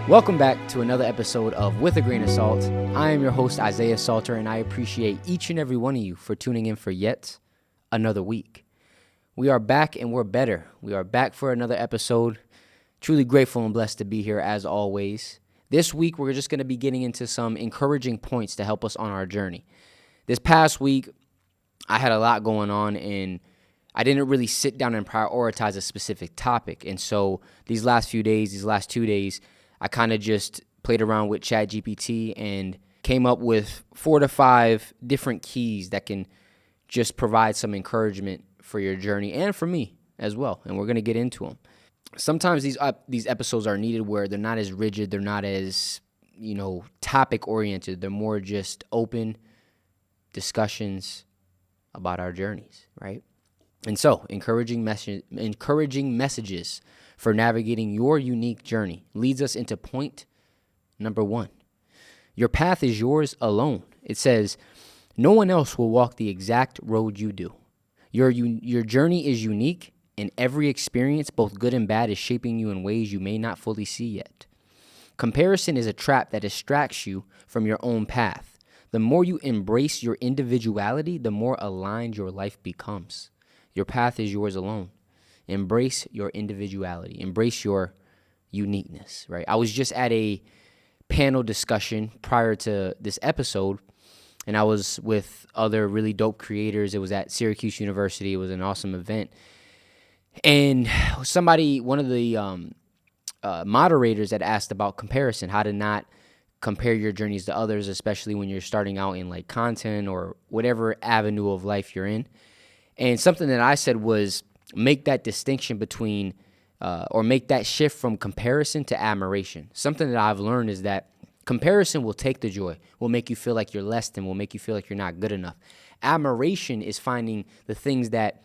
Welcome back to another episode of With a Grain of Salt. I am your host, Isaiah Salter, and I appreciate each and every one of you for tuning in for yet another week. We are back and we're better. We are back for another episode. Truly grateful and blessed to be here as always. This week, we're just going to be getting into some encouraging points to help us on our journey. This past week, I had a lot going on and I didn't really sit down and prioritize a specific topic. And so these last 2 days, I kind of just played around with ChatGPT and came up with 4 to 5 different keys that can just provide some encouragement for your journey and for me as well. And we're going to get into them. Sometimes these episodes are needed where they're not as rigid, they're not as, topic oriented. They're more just open discussions about our journeys, right? And so, encouraging messages for navigating your unique journey leads us into point number 1. Your path is yours alone. It says, no one else will walk the exact road you do. Your journey is unique, and every experience, both good and bad, is shaping you in ways you may not fully see yet. Comparison is a trap that distracts you from your own path. The more you embrace your individuality, the more aligned your life becomes. Your path is yours alone. Embrace your individuality. Embrace your uniqueness, right? I was just at a panel discussion prior to this episode, and I was with other really dope creators. It was at Syracuse University. It was an awesome event. And one of the moderators had asked about comparison, how to not compare your journeys to others, especially when you're starting out in like content or whatever avenue of life you're in. And something that I said was, make that distinction between or make that shift from comparison to admiration. Something that I've learned is that comparison will take the joy, will make you feel like you're less than, will make you feel like you're not good enough. Admiration is finding the things that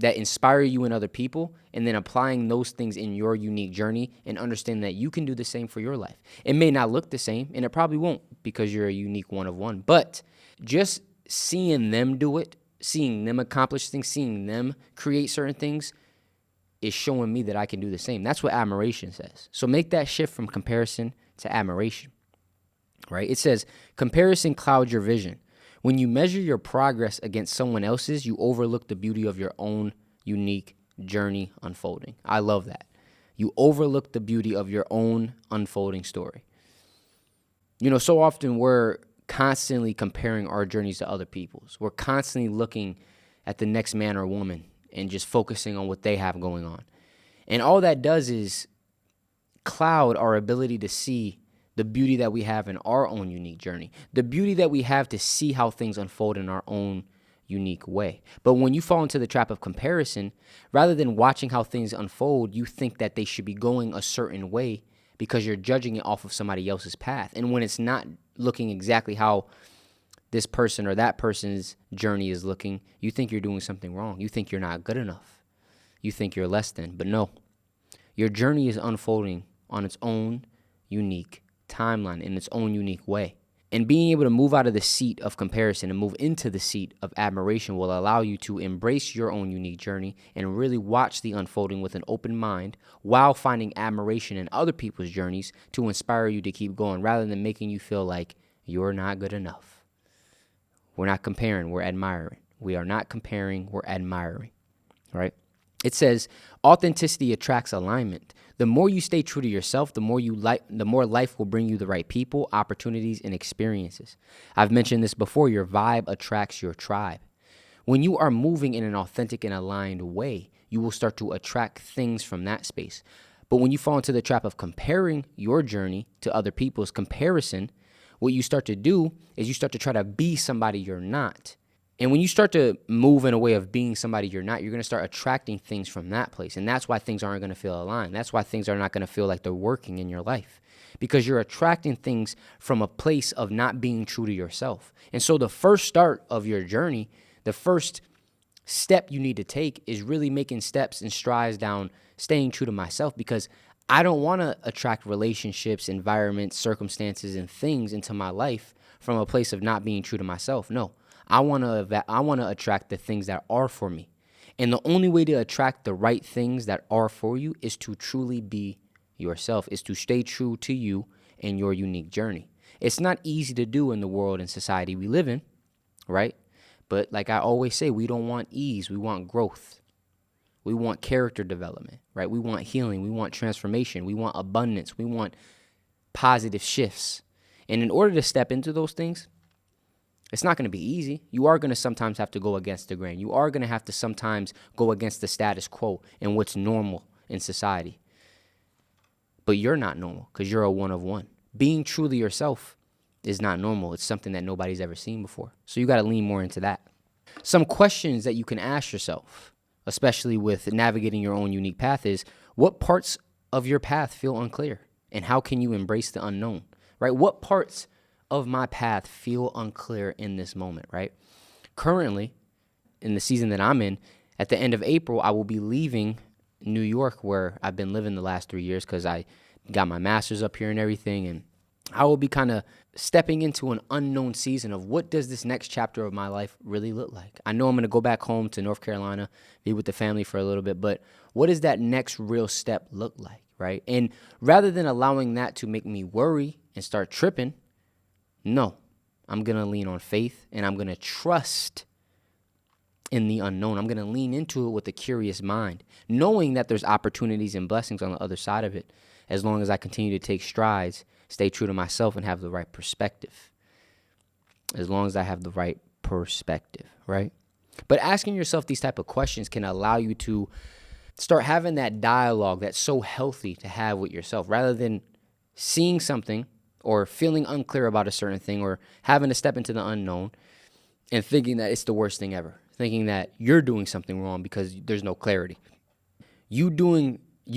inspire you in other people and then applying those things in your unique journey and understanding that you can do the same for your life. It may not look the same, and it probably won't because you're a unique one of one, but just seeing them do it, seeing them accomplish things, seeing them create certain things is showing me that I can do the same. That's what admiration says. So make that shift from comparison to admiration, right? It says comparison clouds your vision. When you measure your progress against someone else's, you overlook the beauty of your own unique journey unfolding. I love that. You overlook the beauty of your own unfolding story. So often we're constantly comparing our journeys to other people's. We're constantly looking at the next man or woman and just focusing on what they have going on. And all that does is cloud our ability to see the beauty that we have in our own unique journey, the beauty that we have to see how things unfold in our own unique way. But when you fall into the trap of comparison, rather than watching how things unfold, you think that they should be going a certain way because you're judging it off of somebody else's path. And when it's not looking exactly how this person or that person's journey is looking, you think you're doing something wrong. You think you're not good enough. You think you're less than. But no, your journey is unfolding on its own unique timeline, in its own unique way. And being able to move out of the seat of comparison and move into the seat of admiration will allow you to embrace your own unique journey and really watch the unfolding with an open mind while finding admiration in other people's journeys to inspire you to keep going rather than making you feel like you're not good enough. We're not comparing, we're admiring. We are not comparing, we're admiring, right? It says authenticity attracts alignment. The more you stay true to yourself, the more life will bring you the right people, opportunities, and experiences. I've mentioned this before, your vibe attracts your tribe. When you are moving in an authentic and aligned way, you will start to attract things from that space. But when you fall into the trap of comparing your journey to other people's comparison, what you start to do is you start to try to be somebody you're not. And when you start to move in a way of being somebody you're not, you're going to start attracting things from that place. And that's why things aren't going to feel aligned. That's why things are not going to feel like they're working in your life. Because you're attracting things from a place of not being true to yourself. And so the first start of your journey, the first step you need to take is really making steps and strides down staying true to myself, because I don't want to attract relationships, environments, circumstances, and things into my life from a place of not being true to myself. No. I want to attract the things that are for me. And the only way to attract the right things that are for you is to truly be yourself, is to stay true to you and your unique journey. It's not easy to do in the world and society we live in, right? But like I always say, we don't want ease. We want growth. We want character development, right? We want healing. We want transformation. We want abundance. We want positive shifts. And in order to step into those things, it's not going to be easy. You are going to sometimes have to go against the grain. You are going to have to sometimes go against the status quo and what's normal in society. But you're not normal because you're a one of one. Being truly yourself is not normal. It's something that nobody's ever seen before. So you got to lean more into that. Some questions that you can ask yourself, especially with navigating your own unique path, is what parts of your path feel unclear? And how can you embrace the unknown, right? What parts of my path feel unclear in this moment, right? Currently, in the season that I'm in, at the end of April, I will be leaving New York, where I've been living the last 3 years because I got my master's up here and everything. And I will be kind of stepping into an unknown season of what does this next chapter of my life really look like? I know I'm going to go back home to North Carolina, be with the family for a little bit, but what does that next real step look like, right? And rather than allowing that to make me worry and start tripping, no, I'm going to lean on faith and I'm going to trust in the unknown. I'm going to lean into it with a curious mind, knowing that there's opportunities and blessings on the other side of it, as long as I continue to take strides, stay true to myself, and have the right perspective. As long as I have the right perspective, right? But asking yourself these type of questions can allow you to start having that dialogue that's so healthy to have with yourself, rather than seeing something or feeling unclear about a certain thing or having to step into the unknown and thinking that it's the worst thing ever, thinking that you're doing something wrong because there's no clarity. You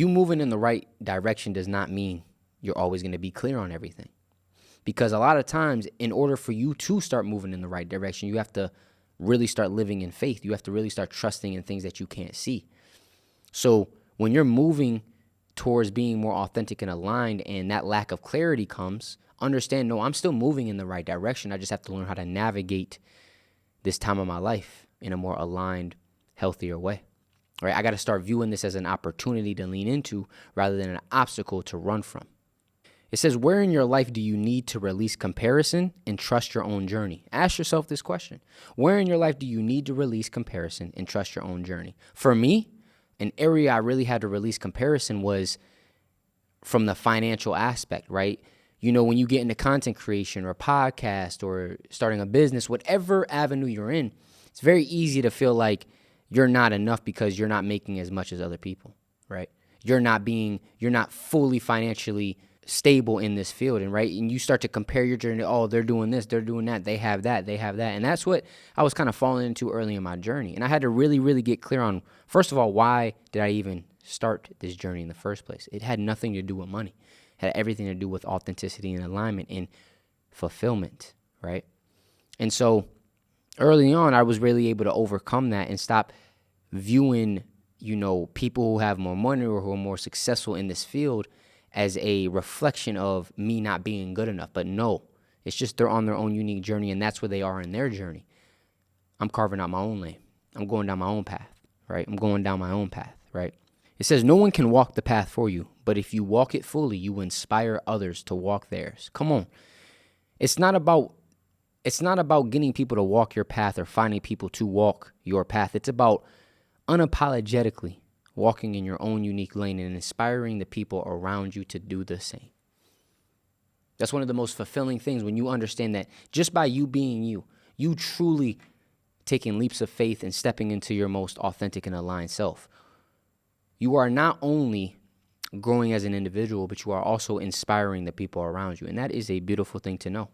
moving in the right direction does not mean you're always going to be clear on everything. Because a lot of times, in order for you to start moving in the right direction, you have to really start living in faith. You have to really start trusting in things that you can't see. So when you're moving towards being more authentic and aligned and that lack of clarity comes, understand, no, I'm still moving in the right direction. I just have to learn how to navigate this time of my life in a more aligned, healthier way. Right? I got to start viewing this as an opportunity to lean into rather than an obstacle to run from. It says, where in your life do you need to release comparison and trust your own journey? Ask yourself this question. Where in your life do you need to release comparison and trust your own journey? For me, an area I really had to release comparison was from the financial aspect, right? You know, when you get into content creation or podcast or starting a business, whatever avenue you're in, it's very easy to feel like you're not enough because you're not making as much as other people, right? You're not fully financially stable in this field, and right, and you start to compare your journey. Oh, they're doing this, they're doing that, they have that, and that's what I was kind of falling into early in my journey. And I had to really, really get clear on, first of all, why did I even start this journey in the first place? It had nothing to do with money. It had everything to do with authenticity and alignment and fulfillment, right? And so early on, I was really able to overcome that and stop viewing, people who have more money or who are more successful in this field as a reflection of me not being good enough. But no, it's just they're on their own unique journey, and that's where they are in their journey. I'm carving out my own lane. I'm going down my own path, right? I'm going down my own path, right? It says no one can walk the path for you, but if you walk it fully, you inspire others to walk theirs. Come on. It's not about getting people to walk your path or finding people to walk your path. It's about unapologetically walking in your own unique lane and inspiring the people around you to do the same. That's one of the most fulfilling things when you understand that just by you being you truly taking leaps of faith and stepping into your most authentic and aligned self. You are not only growing as an individual, but you are also inspiring the people around you. And that is a beautiful thing to know.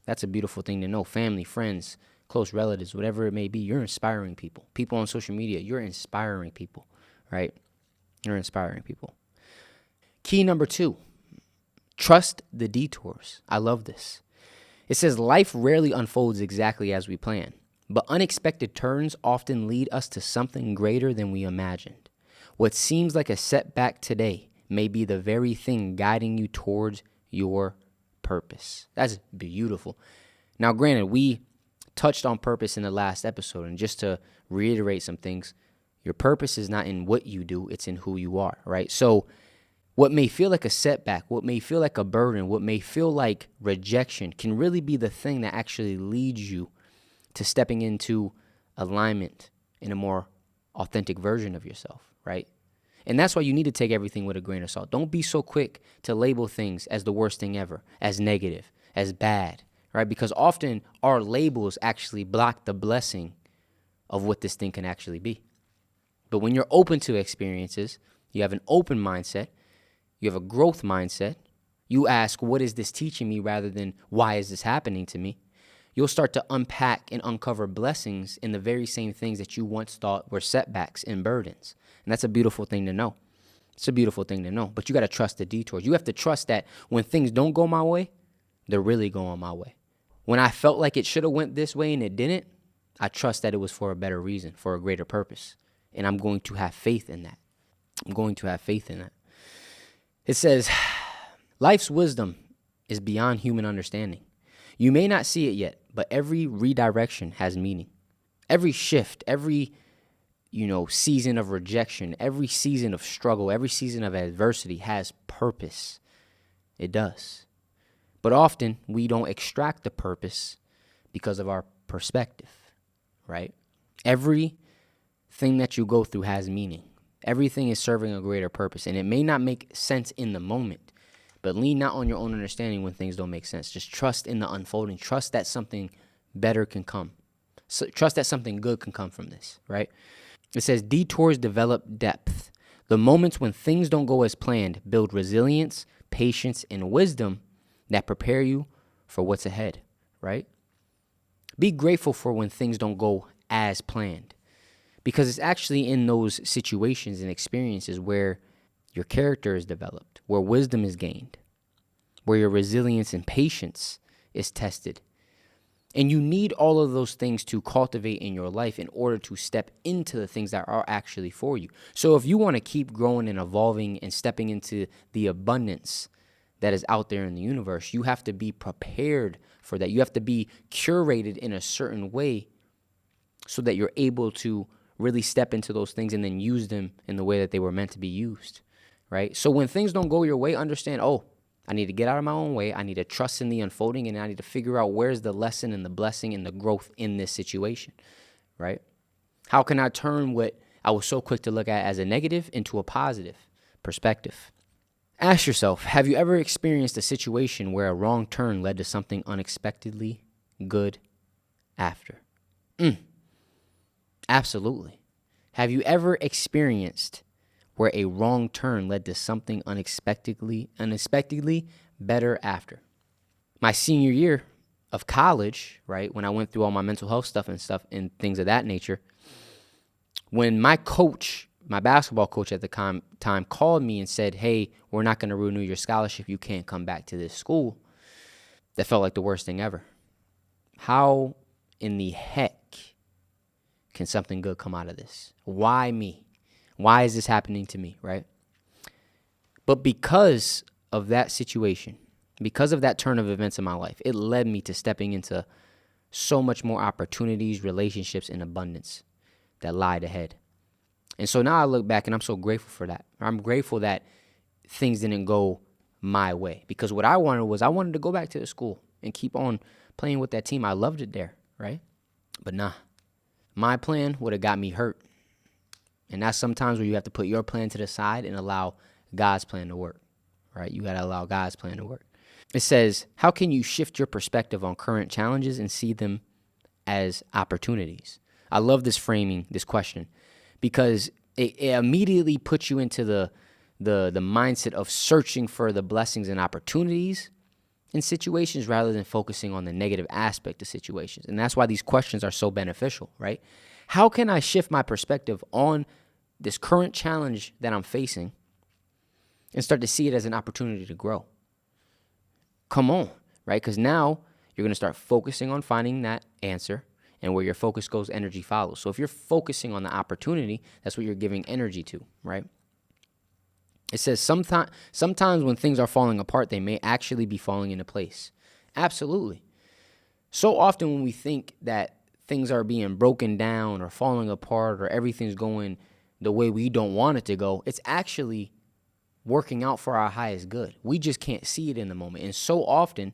That's a beautiful thing to know. Family, friends, close relatives, whatever it may be, you're inspiring people. People on social media, you're inspiring people. Right? You're inspiring people. Key number 2, trust the detours. I love this. It says life rarely unfolds exactly as we plan, but unexpected turns often lead us to something greater than we imagined. What seems like a setback today may be the very thing guiding you towards your purpose. That's beautiful. Now, granted, we touched on purpose in the last episode, and just to reiterate some things, Your purpose is not in what you do, it's in who you are, right? So what may feel like a setback, what may feel like a burden, what may feel like rejection can really be the thing that actually leads you to stepping into alignment in a more authentic version of yourself, right? And that's why you need to take everything with a grain of salt. Don't be so quick to label things as the worst thing ever, as negative, as bad, right? Because often our labels actually block the blessing of what this thing can actually be. But when you're open to experiences, you have an open mindset, you have a growth mindset, you ask, what is this teaching me rather than why is this happening to me? You'll start to unpack and uncover blessings in the very same things that you once thought were setbacks and burdens. And that's a beautiful thing to know. It's a beautiful thing to know. But you got to trust the detours. You have to trust that when things don't go my way, they're really going my way. When I felt like it should have went this way and it didn't, I trust that it was for a better reason, for a greater purpose. And I'm going to have faith in that. I'm going to have faith in that. It says, life's wisdom is beyond human understanding. You may not see it yet, but every redirection has meaning. Every shift, every, season of rejection, every season of struggle, every season of adversity has purpose. It does. But often we don't extract the purpose because of our perspective, right? Everything that you go through has meaning. Everything is serving a greater purpose, and it may not make sense in the moment, but lean not on your own understanding when things don't make sense. Just trust in the unfolding. Trust that something better can come. So trust that something good can come from this, right? It says detours develop depth. The moments when things don't go as planned build resilience, patience, and wisdom that prepare you for what's ahead, right? Be grateful for when things don't go as planned, because it's actually in those situations and experiences where your character is developed, where wisdom is gained, where your resilience and patience is tested. And you need all of those things to cultivate in your life in order to step into the things that are actually for you. So if you want to keep growing and evolving and stepping into the abundance that is out there in the universe, you have to be prepared for that. You have to be curated in a certain way so that you're able to really step into those things and then use them in the way that they were meant to be used, right? So when things don't go your way, understand, I need to get out of my own way. I need to trust in the unfolding, and I need to figure out where's the lesson and the blessing and the growth in this situation, right? How can I turn what I was so quick to look at as a negative into a positive perspective? Ask yourself, have you ever experienced a situation where a wrong turn led to something unexpectedly good after? Absolutely. Have you ever experienced where a wrong turn led to something unexpectedly better after? My senior year of college, right, when I went through all my mental health stuff and things of that nature, when my coach, my basketball coach at the time called me and said, hey, we're not going to renew your scholarship. You can't come back to this school. That felt like the worst thing ever. How in the heck can something good come out of this? Why me? Why is this happening to me, right? But because of that situation, because of that turn of events in my life, it led me to stepping into so much more opportunities, relationships, and abundance that lied ahead. And so now I look back and I'm so grateful for that. I'm grateful that things didn't go my way, because what I wanted to go back to the school and keep on playing with that team. I loved it there, right? But nah. My plan would have got me hurt. And that's sometimes where you have to put your plan to the side and allow God's plan to work, right? You got to allow God's plan to work. It says, how can you shift your perspective on current challenges and see them as opportunities? I love this framing, this question, because it immediately puts you into the mindset of searching for the blessings and opportunities in situations rather than focusing on the negative aspect of situations. And that's why these questions are so beneficial, right? How can I shift my perspective on this current challenge that I'm facing and start to see it as an opportunity to grow? Come on, right? Because now you're going to start focusing on finding that answer, and where your focus goes, energy follows. So if you're focusing on the opportunity, that's what you're giving energy to, right? It says sometimes when things are falling apart, they may actually be falling into place. Absolutely. So often when we think that things are being broken down or falling apart or everything's going the way we don't want it to go, it's actually working out for our highest good. We just can't see it in the moment. And so often,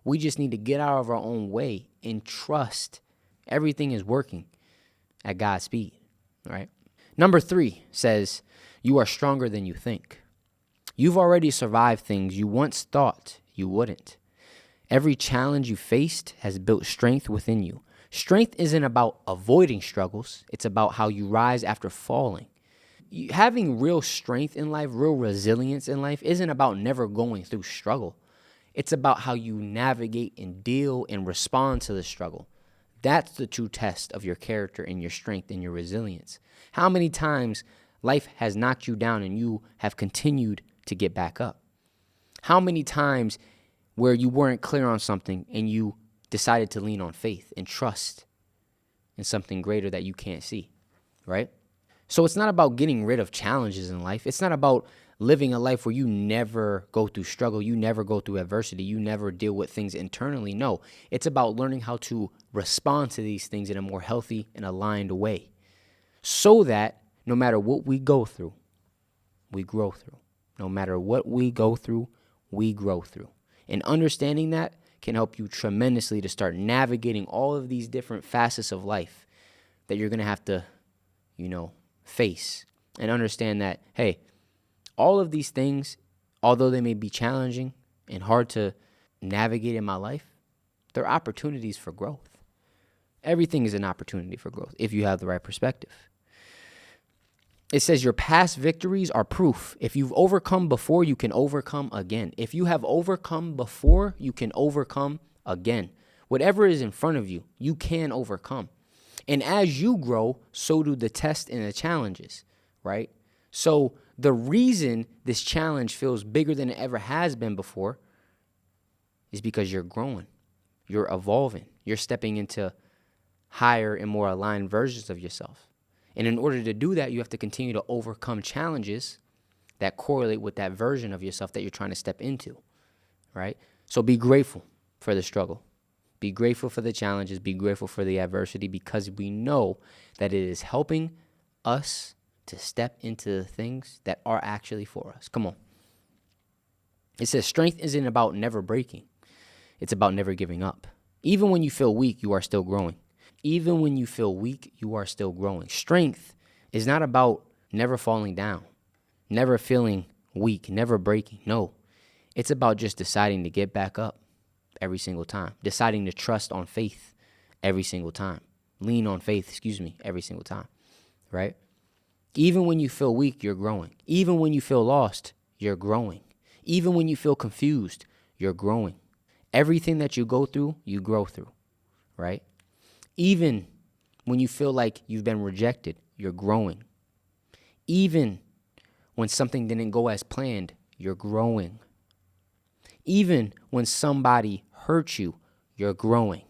we just need to get out of our own way and trust everything is working at God's speed, right? Number 3 says, you are stronger than you think. You've already survived things you once thought you wouldn't. Every challenge you faced has built strength within you. Strength isn't about avoiding struggles. It's about how you rise after falling. Having real strength in life, real resilience in life, isn't about never going through struggle. It's about how you navigate and deal and respond to the struggle. That's the true test of your character and your strength and your resilience. How many times life has knocked you down and you have continued to get back up? How many times where you weren't clear on something and you decided to lean on faith and trust in something greater that you can't see, right? So it's not about getting rid of challenges in life. It's not about living a life where you never go through struggle, you never go through adversity, you never deal with things internally. No, it's about learning how to respond to these things in a more healthy and aligned way so that no matter what we go through, we grow through. No matter what we go through, we grow through. And understanding that can help you tremendously to start navigating all of these different facets of life that you're going to have to, face, and understand that, hey, all of these things, although they may be challenging and hard to navigate in my life, they're opportunities for growth. Everything is an opportunity for growth if you have the right perspective. It says your past victories are proof. If you've overcome before, you can overcome again. If you have overcome before, you can overcome again. Whatever is in front of you, you can overcome. And as you grow, so do the tests and the challenges, right? So the reason this challenge feels bigger than it ever has been before is because you're growing, you're evolving, you're stepping into higher and more aligned versions of yourself. And in order to do that, you have to continue to overcome challenges that correlate with that version of yourself that you're trying to step into, right? So be grateful for the struggle. Be grateful for the challenges. Be grateful for the adversity, because we know that it is helping us to step into the things that are actually for us. Come on. It says strength isn't about never breaking. It's about never giving up. Even when you feel weak, you are still growing. Even when you feel weak, you are still growing. Strength is not about never falling down, never feeling weak, never breaking. No, it's about just deciding to get back up every single time, deciding to trust on faith every single time, lean on faith, every single time, right? Even when you feel weak, you're growing. Even when you feel lost, you're growing. Even when you feel confused, you're growing. Everything that you go through, you grow through, right? Even when you feel like you've been rejected, you're growing. Even when something didn't go as planned, you're growing. Even when somebody hurt you, you're growing,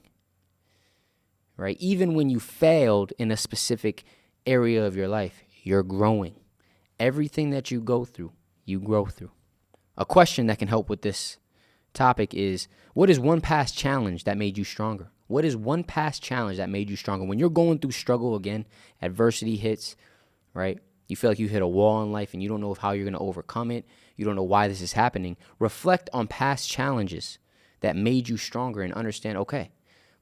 right? Even when you failed in a specific area of your life, you're growing. Everything that you go through, you grow through. A question that can help with this topic is, what is one past challenge that made you stronger? What is one past challenge that made you stronger? When you're going through struggle again, adversity hits, right? You feel like you hit a wall in life and you don't know how you're going to overcome it. You don't know why this is happening. Reflect on past challenges that made you stronger and understand, okay,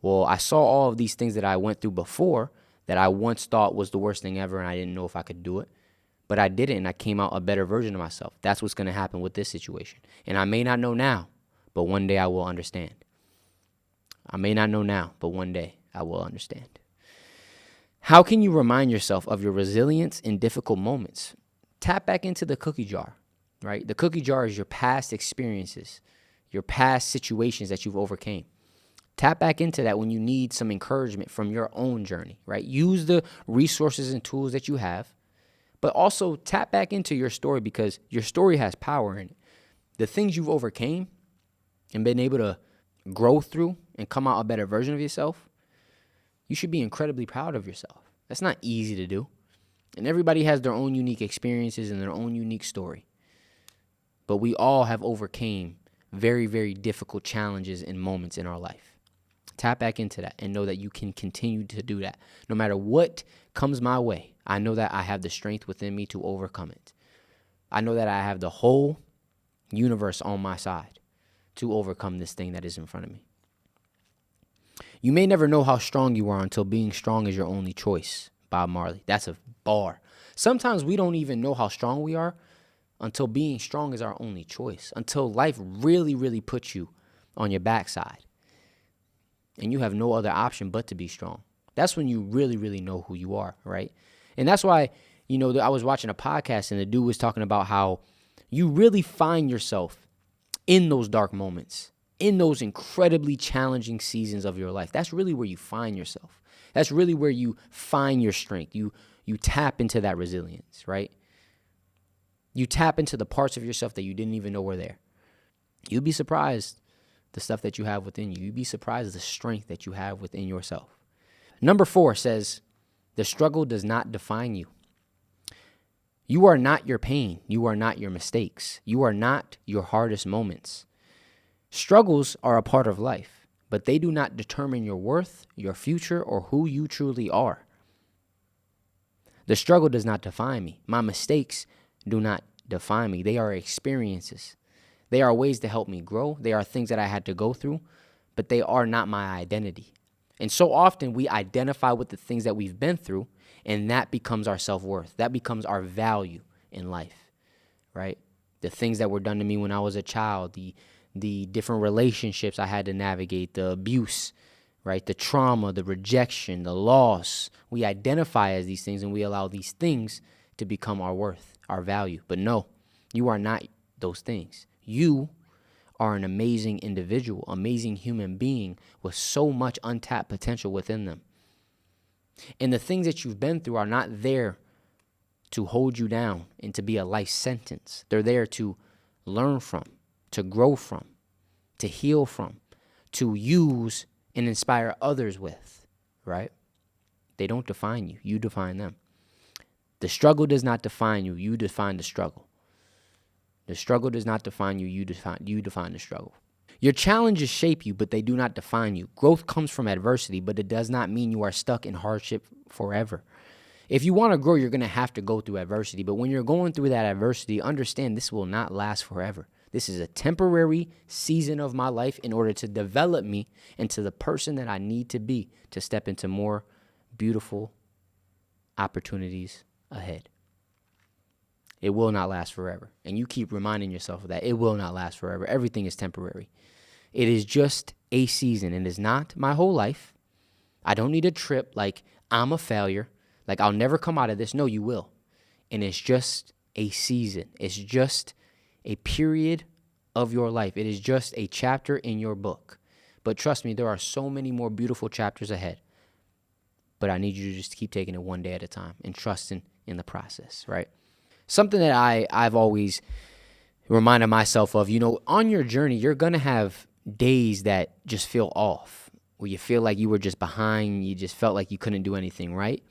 well, I saw all of these things that I went through before that I once thought was the worst thing ever and I didn't know if I could do it. But I did it and I came out a better version of myself. That's what's going to happen with this situation. And I may not know now, but one day I will understand. I may not know now, but one day I will understand. How can you remind yourself of your resilience in difficult moments? Tap back into the cookie jar, right? The cookie jar is your past experiences, your past situations that you've overcame. Tap back into that when you need some encouragement from your own journey, right? Use the resources and tools that you have, but also tap back into your story, because your story has power in it. The things you've overcame and been able to grow through and come out a better version of yourself, you should be incredibly proud of yourself. That's not easy to do. And everybody has their own unique experiences and their own unique story. But we all have overcame very, very difficult challenges and moments in our life. Tap back into that and know that you can continue to do that. No matter what comes my way, I know that I have the strength within me to overcome it. I know that I have the whole universe on my side to overcome this thing that is in front of me. You may never know how strong you are until being strong is your only choice. Bob Marley. That's a bar. Sometimes we don't even know how strong we are until being strong is our only choice, until life really, really puts you on your backside and you have no other option but to be strong. That's when you really, really know who you are, right? And that's why, I was watching a podcast and the dude was talking about how you really find yourself in those dark moments, in those incredibly challenging seasons of your life. That's really where you find yourself. That's really where you find your strength. You tap into that resilience, right? You tap into the parts of yourself that you didn't even know were there. You'd be surprised the stuff that you have within you. You'd be surprised the strength that you have within yourself. Number 4 says, the struggle does not define you. You are not your pain. You are not your mistakes. You are not your hardest moments. Struggles are a part of life, but they do not determine your worth, your future, or who you truly are. The struggle does not define me. My mistakes do not define me. They are experiences. They are ways to help me grow. They are things that I had to go through, but they are not my identity. And so often we identify with the things that we've been through, and that becomes our self-worth. That becomes our value in life, right? The things that were done to me when I was a child, the different relationships I had to navigate, the abuse, right? The trauma, the rejection, the loss. We identify as these things and we allow these things to become our worth, our value. But no, you are not those things. You are an amazing individual, amazing human being with so much untapped potential within them. And the things that you've been through are not there to hold you down and to be a life sentence. They're there to learn from, to grow from, to heal from, to use and inspire others with, right? They don't define you. You define them. The struggle does not define you. You define the struggle. The struggle does not define you. You define the struggle. Your challenges shape you, but they do not define you. Growth comes from adversity, but it does not mean you are stuck in hardship forever. If you want to grow, you're going to have to go through adversity. But when you're going through that adversity, understand this will not last forever. This is a temporary season of my life in order to develop me into the person that I need to be to step into more beautiful opportunities ahead. It will not last forever. And you keep reminding yourself of that. It will not last forever. Everything is temporary. It is just a season. It is not my whole life. I don't need a trip like I'm a failure, like I'll never come out of this. No, you will. And it's just a season. It's just a period of your life. It is just a chapter in your book. But trust me, there are so many more beautiful chapters ahead. But I need you to just keep taking it one day at a time and trusting in the process, right? Something that I've always reminded myself of, on your journey, you're going to have days that just feel off, where you feel like you were just behind, you just felt like you couldn't do anything, right?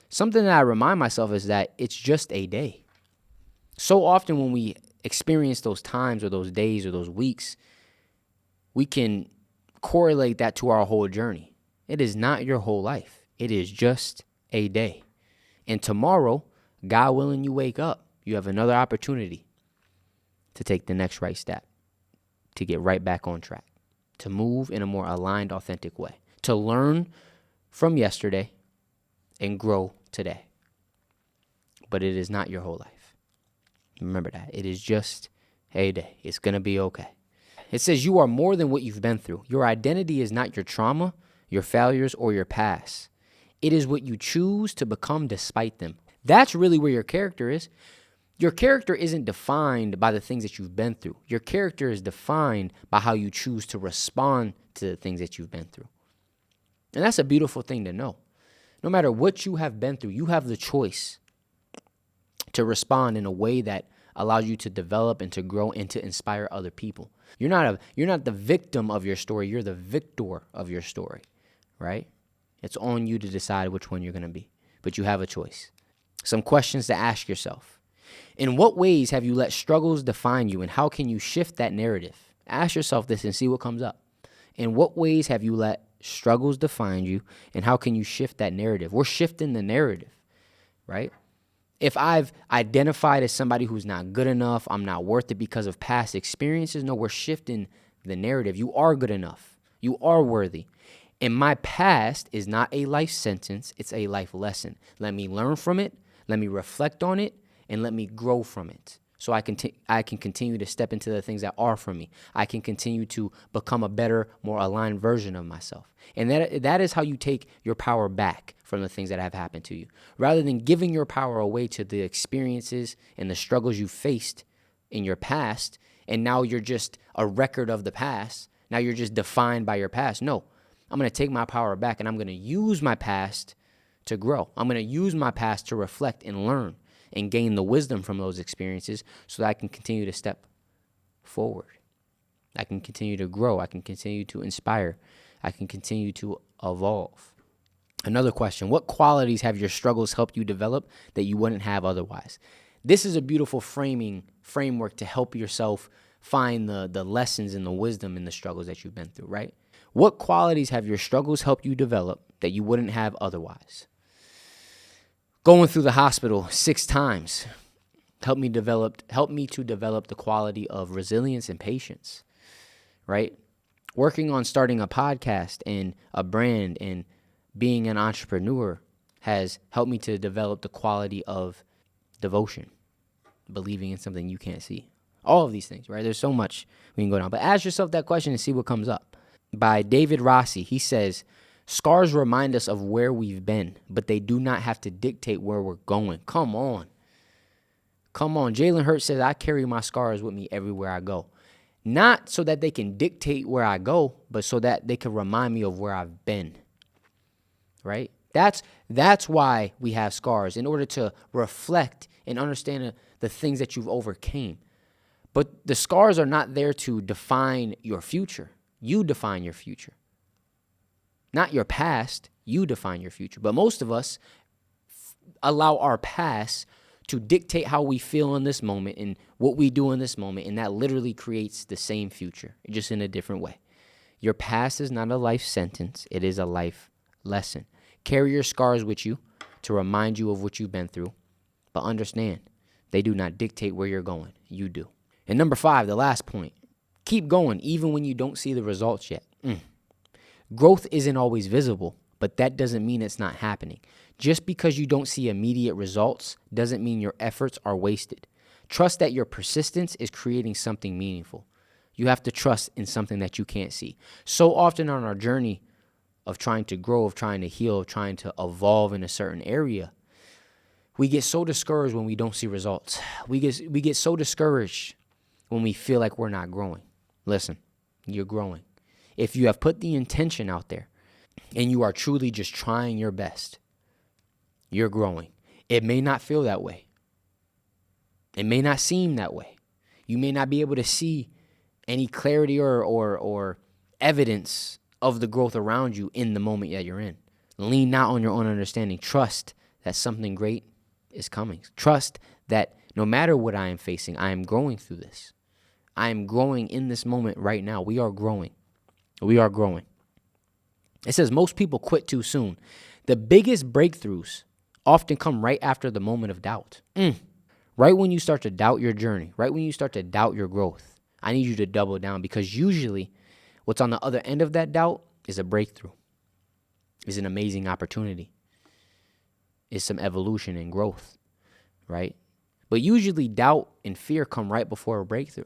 Something that I remind myself is that it's just a day. So often when we experience those times or those days or those weeks, we can correlate that to our whole journey. It is not your whole life. It is just a day. And tomorrow, God willing, you wake up. You have another opportunity to take the next right step, to get right back on track, to move in a more aligned, authentic way, to learn from yesterday and grow today. But it is not your whole life. Remember that. It is just a day. It's going to be okay. It says you are more than what you've been through. Your identity is not your trauma, your failures, or your past. It is what you choose to become despite them. That's really where your character is. Your character isn't defined by the things that you've been through. Your character is defined by how you choose to respond to the things that you've been through. And that's a beautiful thing to know. No matter what you have been through, you have the choice to respond in a way that allows you to develop and to grow and to inspire other people. You're not the victim of your story. You're the victor of your story, right? It's on you to decide which one you're going to be, but you have a choice. Some questions to ask yourself. In what ways have you let struggles define you, and how can you shift that narrative? Ask yourself this and see what comes up. In what ways have you let struggles define you, and how can you shift that narrative? We're shifting the narrative. right? If I've identified as somebody who's not good enough, I'm not worth it because of past experiences, no, we're shifting the narrative. You are good enough. You are worthy. And my past is not a life sentence, it's a life lesson. Let me learn from it, let me reflect on it, and let me grow from it. So I can continue to step into the things that are for me. I can continue to become a better, more aligned version of myself. And that is how you take your power back from the things that have happened to you. Rather than giving your power away to the experiences and the struggles you faced in your past, and now you're just a record of the past. Now you're just defined by your past. No, I'm going to take my power back, and I'm going to use my past to grow. I'm going to use my past to reflect and learn and gain the wisdom from those experiences so that I can continue to step forward. I can continue to grow. I can continue to inspire. I can continue to evolve. Another question: what qualities have your struggles helped you develop that you wouldn't have otherwise? This is a beautiful framework to help yourself find the lessons and the wisdom in the struggles that you've been through, right? What qualities have your struggles helped you develop that you wouldn't have otherwise? Going through the hospital 6 times helped me to develop the quality of resilience and patience, right? Working on starting a podcast and a brand and being an entrepreneur has helped me to develop the quality of devotion, believing in something you can't see. All of these things, right? There's so much we can go down. But ask yourself that question and see what comes up. By David Rossi, he says, scars remind us of where we've been, but they do not have to dictate where we're going. Come on. Jalen Hurts says, I carry my scars with me everywhere I go. Not so that they can dictate where I go, but so that they can remind me of where I've been. Right? That's why we have scars, in order to reflect and understand the things that you've overcame. But the scars are not there to define your future. You define your future. Not your past, you define your future. But most of us allow our past to dictate how we feel in this moment and what we do in this moment, and that literally creates the same future, just in a different way. Your past is not a life sentence, it is a life lesson. Carry your scars with you to remind you of what you've been through, but understand, they do not dictate where you're going. You do. And number 5, the last point, keep going even when you don't see the results yet. Growth isn't always visible, but that doesn't mean it's not happening. Just because you don't see immediate results doesn't mean your efforts are wasted. Trust that your persistence is creating something meaningful. You have to trust in something that you can't see. So often on our journey of trying to grow, of trying to heal, of trying to evolve in a certain area, we get so discouraged when we don't see results. We get so discouraged when we feel like we're not growing. Listen, you're growing. If you have put the intention out there and you are truly just trying your best, you're growing. It may not feel that way. It may not seem that way. You may not be able to see any clarity or evidence of the growth around you in the moment that you're in. Lean not on your own understanding. Trust that something great is coming. Trust that no matter what I am facing, I am growing through this. I am growing in this moment right now. We are growing. We are growing. It says most people quit too soon. The biggest breakthroughs often come right after the moment of doubt. Right when you start to doubt your journey, right when you start to doubt your growth, I need you to double down, because usually what's on the other end of that doubt is a breakthrough, is an amazing opportunity, is some evolution and growth, right? But usually doubt and fear come right before a breakthrough.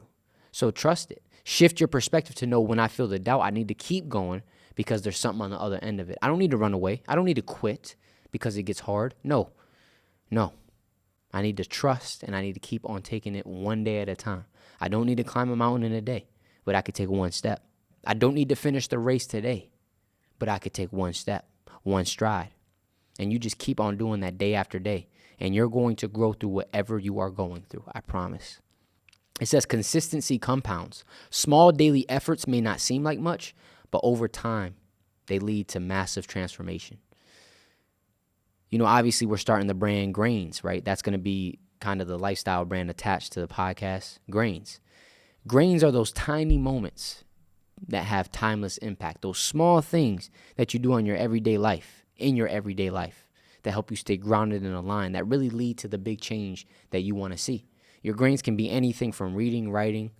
So trust it. Shift your perspective to know when I feel the doubt, I need to keep going because there's something on the other end of it. I don't need to run away. I don't need to quit because it gets hard. No. I need to trust, and I need to keep on taking it one day at a time. I don't need to climb a mountain in a day, but I could take one step. I don't need to finish the race today, but I could take one step, one stride. And you just keep on doing that day after day, and you're going to grow through whatever you are going through, I promise. It says consistency compounds. Small daily efforts may not seem like much, but over time, they lead to massive transformation. You know, obviously, we're starting the brand Grains, right? That's going to be kind of the lifestyle brand attached to the podcast, Grains. Grains are those tiny moments that have timeless impact, those small things that you do in your everyday life, that help you stay grounded and aligned, that really lead to the big change that you want to see. Your grains can be anything from reading, writing,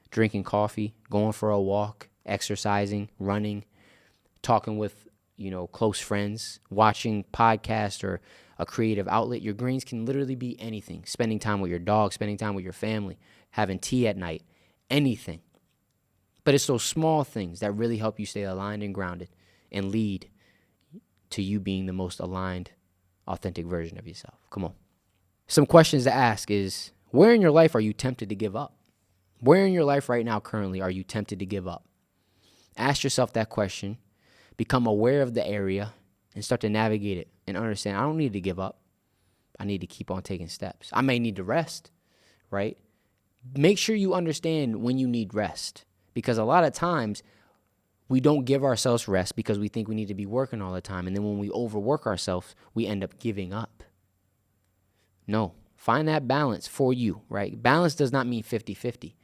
drinking coffee, going for a walk, exercising, running, talking with, close friends, watching podcasts or a creative outlet. Your grains can literally be anything. Spending time with your dog, spending time with your family, having tea at night, anything. But it's those small things that really help you stay aligned and grounded and lead to you being the most aligned, authentic version of yourself. Come on. Some questions to ask is, where in your life are you tempted to give up? Where in your life right now currently are you tempted to give up? Ask yourself that question. Become aware of the area and start to navigate it and understand, I don't need to give up. I need to keep on taking steps. I may need to rest, right? Make sure you understand when you need rest, because a lot of times we don't give ourselves rest because we think we need to be working all the time. And then when we overwork ourselves, we end up giving up. No, find that balance for you, right? Balance does not mean 50-50.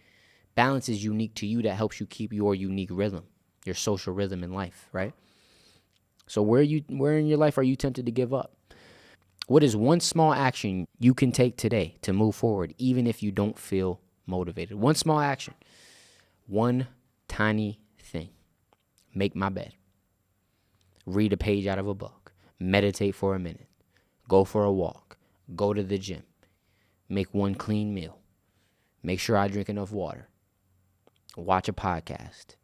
Balance is unique to you, that helps you keep your unique rhythm, your social rhythm in life, right? So where in your life are you tempted to give up? What is one small action you can take today to move forward, even if you don't feel motivated? One small action. One tiny thing. Make my bed. Read a page out of a book. Meditate for a minute. Go for a walk. Go to the gym. Make one clean meal. Make sure I drink enough water. Watch a podcast.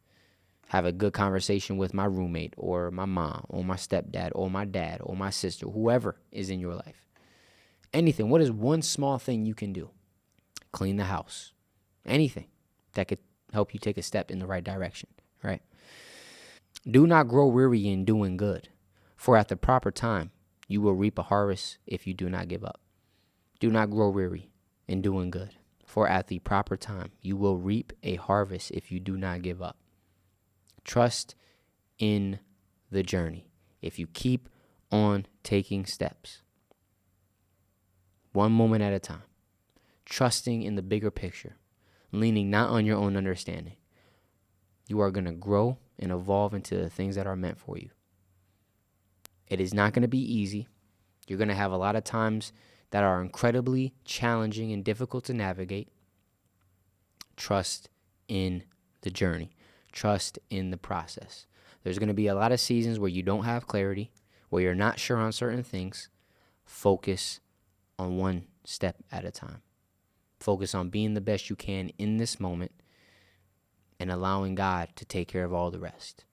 Have a good conversation with my roommate or my mom or my stepdad or my dad or my sister, whoever is in your life. Anything. What is one small thing you can do? Clean the house. Anything that could help you take a step in the right direction, right? Do not grow weary in doing good, for at the proper time you will reap a harvest if you do not give up. Do not grow weary in doing good, for at the proper time you will reap a harvest if you do not give up. Trust in the journey. If you keep on taking steps, one moment at a time, trusting in the bigger picture, leaning not on your own understanding, you are going to grow and evolve into the things that are meant for you. It is not going to be easy. You're going to have a lot of times that are incredibly challenging and difficult to navigate. Trust in the journey. Trust in the process. There's going to be a lot of seasons where you don't have clarity, where you're not sure on certain things. Focus on one step at a time. Focus on being the best you can in this moment and allowing God to take care of all the rest.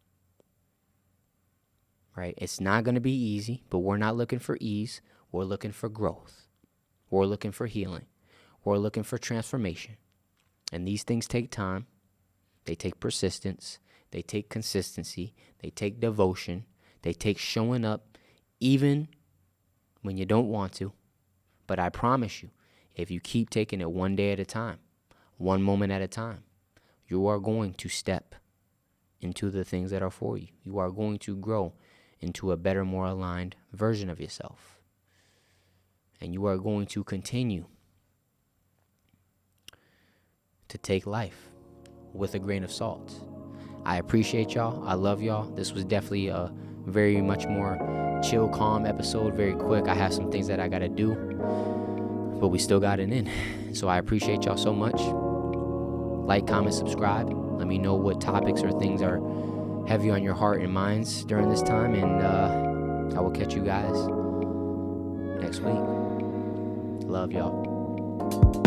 Right? It's not going to be easy, but we're not looking for ease. We're looking for growth. We're looking for healing. We're looking for transformation. And these things take time. They take persistence. They take consistency. They take devotion. They take showing up even when you don't want to. But I promise you, if you keep taking it one day at a time, one moment at a time, you are going to step into the things that are for you. You are going to grow into a better, more aligned version of yourself. And you are going to continue to take life with a grain of salt. I appreciate y'all. I love y'all. This was definitely a very much more chill, calm episode, very quick. I have some things that I got to do, but we still got it in. So I appreciate y'all so much. Like, comment, subscribe. Let me know what topics or things are heavy on your heart and minds during this time, and I will catch you guys next week. Love y'all.